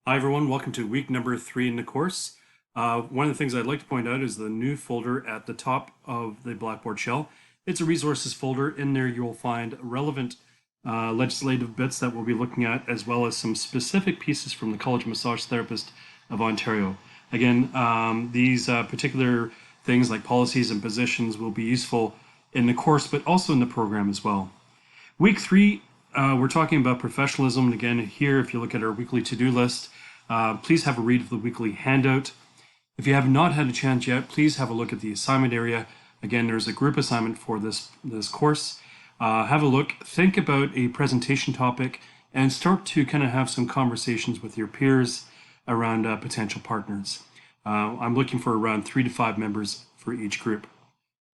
Hi everyone, welcome to week number 3 in the course. One of the things I'd like to point out is the new folder at the top of the Blackboard shell. It's a resources folder. In there you will find relevant legislative bits that we'll be looking at, as well as some specific pieces from the College of Massage Therapists of Ontario. Again, these particular things like policies and positions will be useful in the course, but also in the program as well. Week 3, we're talking about professionalism. And again, here, if you look at our weekly to-do list, please have a read of the weekly handout. If you have not had a chance yet, please have a look at the assignment area. Again, there's a group assignment for this course. Have a look, think about a presentation topic, and start to kind of have some conversations with your peers around potential partners. I'm looking for around 3 to 5 members for each group.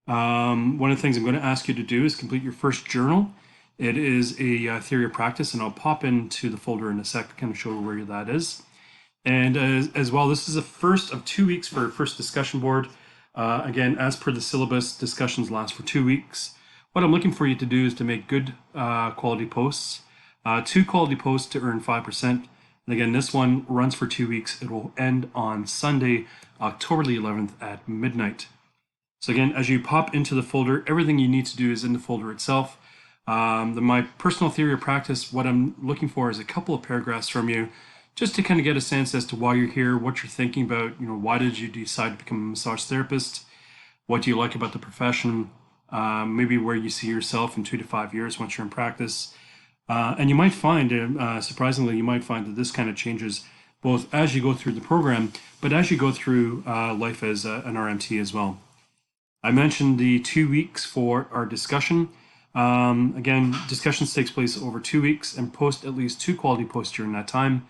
One of the things I'm going to ask you to do is complete your first journal. It is a theory of practice, and I'll pop into the folder in a sec to kind of show where that is. And as well, this is the first of 2 weeks for our first discussion board. Again, as per the syllabus, discussions last for 2 weeks. What I'm looking for you to do is to make good quality posts. 2 quality posts to earn 5%. And again, this one runs for 2 weeks. It will end on Sunday, October the 11th at midnight. So again, as you pop into the folder, everything you need to do is in the folder itself. My personal theory of practice, what I'm looking for is a couple of paragraphs from you, just to kind of get a sense as to why you're here, what you're thinking about, why did you decide to become a massage therapist? What do you like about the profession? Maybe where you see yourself in 2 to 5 years once you're in practice. And you might find, surprisingly, you might find that this kind of changes both as you go through the program, but as you go through life as an RMT as well. I mentioned the 2 weeks for our discussion. Again, discussions takes place over 2 weeks and post at least 2 quality posts during that time.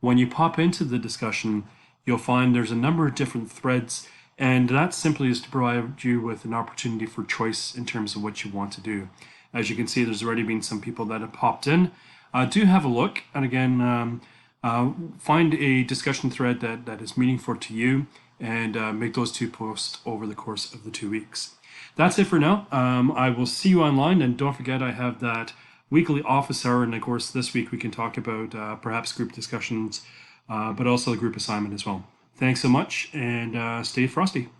When you pop into the discussion, you'll find there's a number of different threads, and that simply is to provide you with an opportunity for choice in terms of what you want to do. As you can see, there's already been some people that have popped in. Do have a look, and again, find a discussion thread that is meaningful to you, and make those 2 posts over the course of the 2 weeks. That's it for now. I will see you online, and don't forget I have that weekly office hour, and of course this week we can talk about perhaps group discussions, but also the group assignment as well. Thanks so much, and stay frosty.